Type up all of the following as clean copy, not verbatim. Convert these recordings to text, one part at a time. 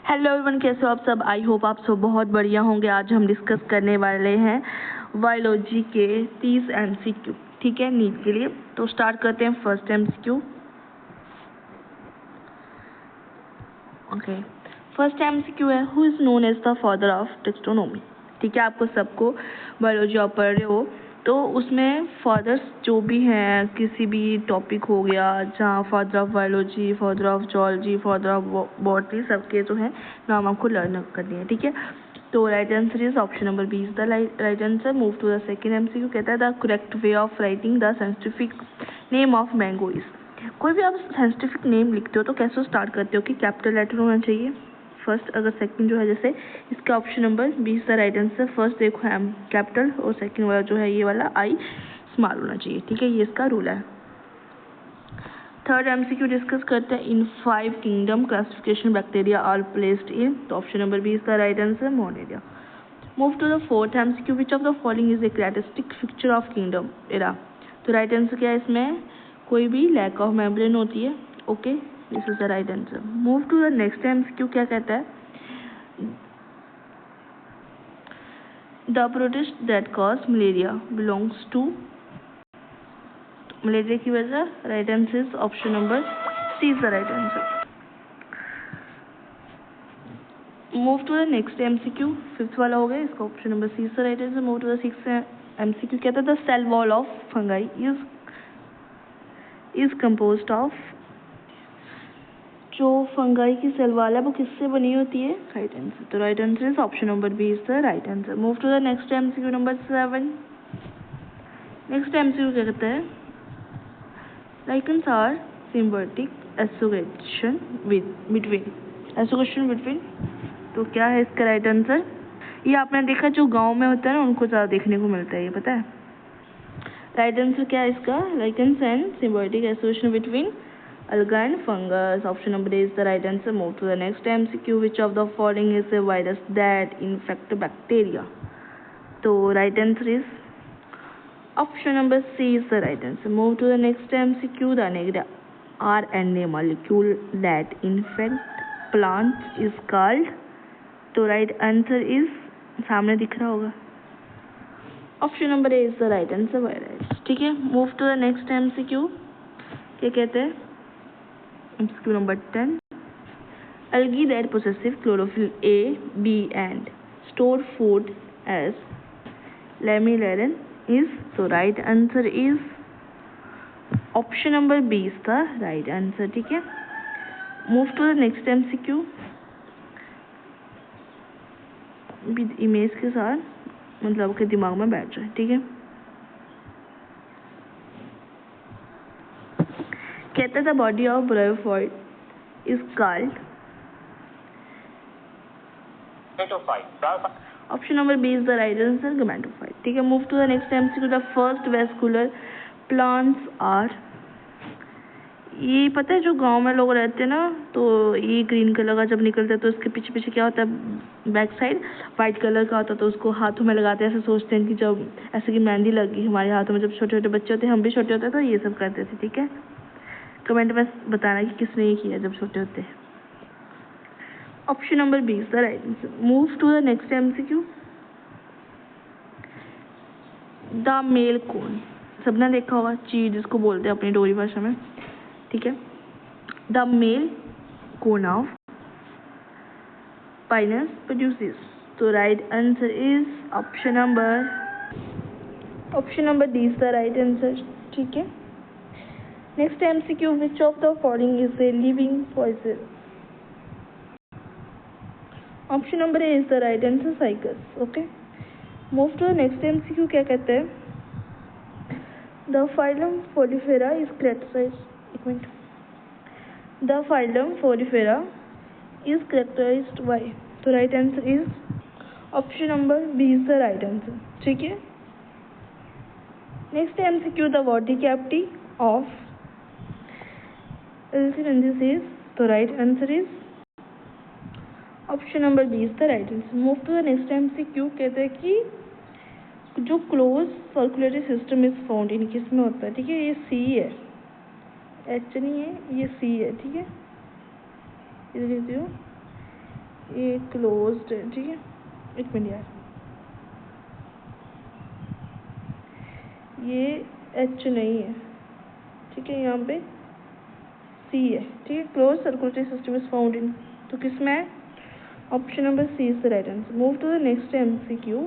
Hello everyone, कैसे हो आप सब। आई होप आप सब बहुत बढ़िया होंगे। आज हम डिस्कस करने वाले हैं बायोलॉजी के 30 एमसीक्यू, ठीक है, नीट के लिए। तो स्टार्ट करते हैं first MCQ. Okay, first MCQ है, who is known as the father of taxonomy. ठीक है, आपको सबको बायोलॉजी आप पढ़ रहे हो तो उसमें फादर्स जो भी हैं, किसी भी टॉपिक हो गया जहाँ father of biology, father of zoology, father of botany, सबके जो है नाम आपको लर्न करनी है। ठीक है, तो right answer is option number B is the right answer. Move to the second MCQ. कहता है the correct way of writing the scientific name of mango is. कोई भी आप साइंटिफिक नेम लिखते हो तो कैसे स्टार्ट करते हो कि कैपिटल लेटर होना चाहिए फर्स्ट, अगर सेकंड जो है, जैसे इसका option number B is the right answer. First देखो एम कैपिटल और सेकंड वाला जो है ये वाला आई स्मॉल होना चाहिए। ठीक है, ये इसका रूल है। थर्ड एमसीक्यू डिस्कस करते हैं। In 5 kingdom classification bacteria are placed in, तो option number B is the right answer, monera. Move to the fourth MCQ. Which of the following is a characteristic feature of kingdom era. तो right answer क्या है इसमें, कोई भी lack of membrane होती है। Okay, this is the right answer. Move to the next MCQ. क्या कहता है, the protist that cause malaria belongs to. Malaria की वजह, right answer is option number C is the right answer. Move to the next MCQ, fifth वाला हो गया, इसका option number C is the right answer. Move to the sixth MCQ. कहता है the cell wall of fungi is composed of. जो fungi की cell wall है वो किससे बनी होती है, राइट आंसर। तो right answer is option number B is the right answer. Move to the next MCQ number 7। Next MCQ क्या कहता है, lichens are symbiotic association between. तो क्या है इसका राइट आंसर। ये आपने देखा जो गांव में होता है ना उनको ज़्यादा देखने को मिलता है, ये पता है। राइट आंसर क्या है इसका, lichens and symbiotic association between alga and fungus. Option number A is the right answer. Move to the next MCQ. Which of the following is a virus that infect bacteria? So right answer is option number C is the right answer. Move to the next MCQ. The RNA molecule that infect plants is called. तो right answer is सामने दिख रहा होगा, option number A is the right answer, virus. ठीक है, move to the next MCQ. क्या कहते हैं, MCQ number 10. Algae that possessive chlorophyll A, B and store food as lamellarian is. So right answer is option number B is the right answer. ठीक है, move to the next MCQ with image के साथ, मतलब आपके दिमाग में बैठ जाए। ठीक है, कहता है the body of bryophyte is called. Option number B is the right answer, gametophyte. ठीक है, move to the next MCQ. The first vascular plants are. ये पता है जो गांव में लोग रहते हैं ना, तो ये ग्रीन कलर का जब निकलता है तो उसके पीछे पीछे क्या होता है, बैक साइड वाइट कलर का होता है, तो उसको हाथों में लगाते हैं। ऐसे सोचते हैं कि जब ऐसे की मेहंदी लगी हमारे हाथों में, जब छोटे छोटे बच्चे होते हैं, हम भी छोटे होते हैं तो ये सब करते थे। ठीक है, कमेंट में बताना कि किसने ये किया जब छोटे होते हैं। Option number B is the right answer. Move to the next MCQ. The male cone, सबने देखा होगा, चीज जिसको बोलते हैं अपनी डोरी भाषा में। ठीक है, the male cone of pinus produces. तो right answer is option number D is the right answer. ठीक है, next MCQ. Which of the following is a living poison. Option number A is the right answer, cycas. Okay, move to the next MCQ. क्या कहते हैं, the phylum porifera is characterized. एक मिनट, the phylum porifera is characterized by. तो right answer is option number B is the right answer. ठीक है, next MCQ. The body cavity of एल्सिनेंसिस is. तो right answer is option number B is the right answer. Move to the next MCQ. कहते हैं कि जो close circulatory system is found in, किस में होता है। ठीक है, ये सी है, एच नहीं है, ये सी है। ठीक है, इधर लिखती हूँ, ये क्लोज्ड है, ठीक है। एक मिनट यार, ये एच नहीं है, ठीक है, यहाँ पे सी है, ठीक है। Close circulatory system is found in, तो किसमें है? Option number C is the right answer. Move to the next MCQ.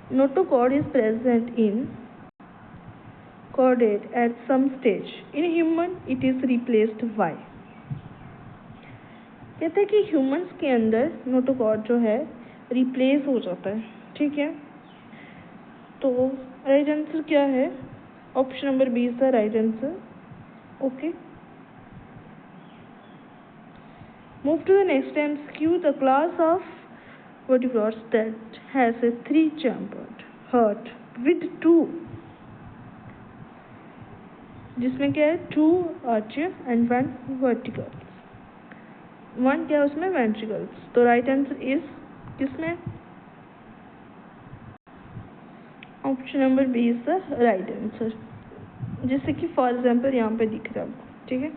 Notochord is present in chordate at some stage. In human, it is replaced by. कहते हैं कि humans के अंदर notochord जो है रिप्लेस हो जाता है, ठीक है। तो राइट आंसर क्या है? Option number B is the right answer. Okay, move to the next MCQ. The class of vertebrates that has a 3-chambered heart with 2, जिसमें क्या है? 2 arches and 1 verticals. 1 क्या है उसमें? ventricles. तो राइट आंसर इज किसमें? Option number B is the right answer, जैसे कि फॉर एग्जाम्पल यहाँ पे दिख रहा है आपको, ठीक है।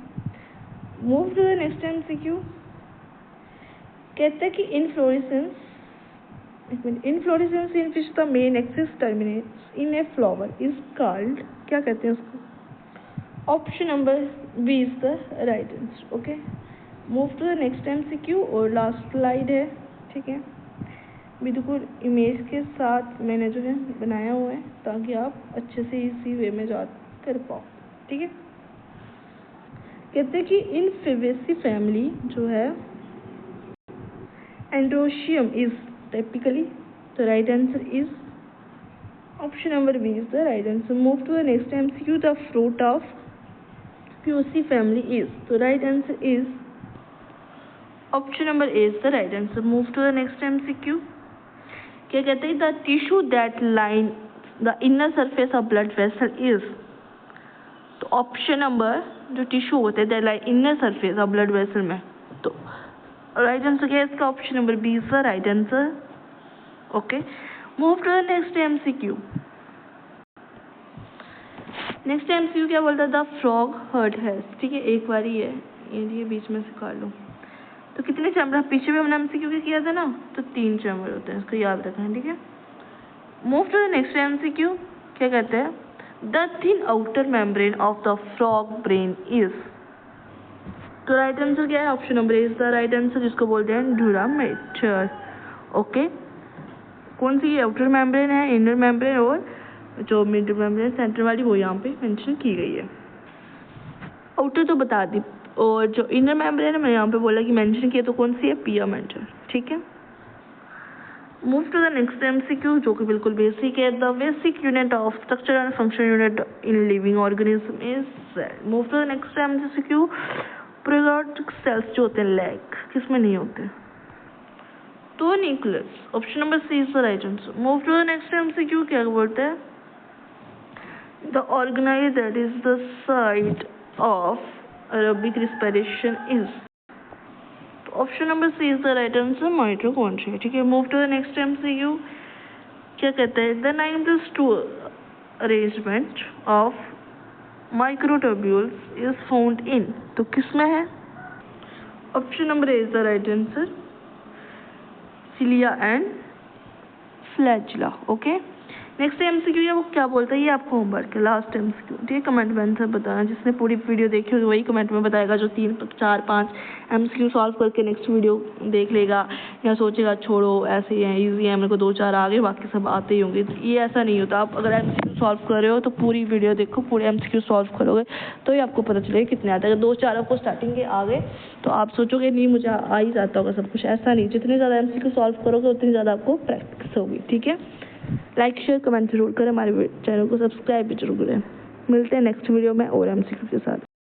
Move to the next MCQ. कहते हैं कि inflorescence in which the main axis terminates in a flower is called, क्या कहते हैं उसको? Option number B is the right answer. Okay, move to the next MCQ और लास्ट स्लाइड है, ठीक है। बिल्कुल इमेज के साथ मैंने जो है बनाया हुआ है ताकि आप अच्छे से इसी वे में याद कर पाओ, ठीक है। कहते हैं कि इन फेबेसी फैमिली जो है androecium is typically, the right answer is option number B is the right answer. Move to the next MCQ. The fruit of Poaceae family is, the right answer is option number A is the right answer. Move to the next MCQ. क्या कहते हैं? The tissue that line the inner surface of blood vessel is, तो option number जो tissue होते हैं that line inner surface of blood vessel में, तो right answer क्या है इसका? Option number B is the right answer. Okay, move to the next MCQ. Next MCQ क्या बोलता है? द फ्रॉग हर्ट हैज, ठीक है, एक बार ही है ये बीच में से काट लो। तो कितने चैम्बर? पीछे भी हमने MCQ किया था ना, तो 3 चैम्बर होते हैं, इसको याद रखना, ठीक है। Move to the next MCQ. क्या कहते हैं? The thin outer membrane of the frog brain is, तो राइट आंसर क्या है? Option number is the right answer, जिसको बोलते हैं ड्यूरामेटर। ओके, कौन सी आउटर मेम्ब्रेन है, इनर मेम्ब्रेन, और जो मिडल मेम्ब्रेन सेंटर वाली वो यहाँ पे मेंशन की गई है। आउटर तो बता दी, और जो इनर मेम्ब्रेन है मैं यहाँ पे बोला कि मेंशन किया, तो कौन सी है? पिया मेंटर, ठीक है। Move to the next MCQ जो कि बिल्कुल बेसिक है। The basic unit of structure and function unit in living organism is cell. Move to the next MCQ. Prokaryotic cells जो होते हैं लेग किसमें नहीं होते? तो nucleus, option number C is the right answer. Move to the next MCQ. क्या बोलते हैं? The organelle that is the site of aerobic respiration is, option number C is the right answer, mitochondria, ठीक है। Move to the next MCQ. क्या कहते हैं? The 9+2 arrangement of microtubules is found in, तो किसमें है? Option number A is the right answer, cilia and flagella. Okay, next MCQ है वो क्या बोलता है? ये आपको होमवर्क है, लास्ट MCQ, ठीक है। कमेंट में आंसर बताना, जिसने पूरी वीडियो देखी होगी वही कमेंट में बताएगा, जो 3, 4, 5 MCQ सॉल्व करके नेक्स्ट वीडियो देख लेगा या सोचेगा छोड़ो ऐसे ही है, ईजी है, मेरे को 2-4 आ गए, बाकी सब आते ही होंगे। ये ऐसा नहीं होता। आप अगर MCQ सॉल्व कर रहे हो तो पूरी वीडियो देखो, पूरे MCQ सॉल्व करोगे तो ही आपको पता चलेगा कितने आते हैं। अगर 2-4 आपको स्टार्टिंग के आ गए तो आप सोचोगे नहीं मुझे आ ही जाता होगा सब कुछ, ऐसा नहीं। जितने ज़्यादा MCQ सॉल्व करोगे उतनी ज़्यादा आपको प्रैक्टिस होगी, ठीक है। लाइक शेयर कमेंट जरूर करें, हमारे चैनल को सब्सक्राइब भी जरूर करें। मिलते हैं नेक्स्ट वीडियो में और MCQ के साथ।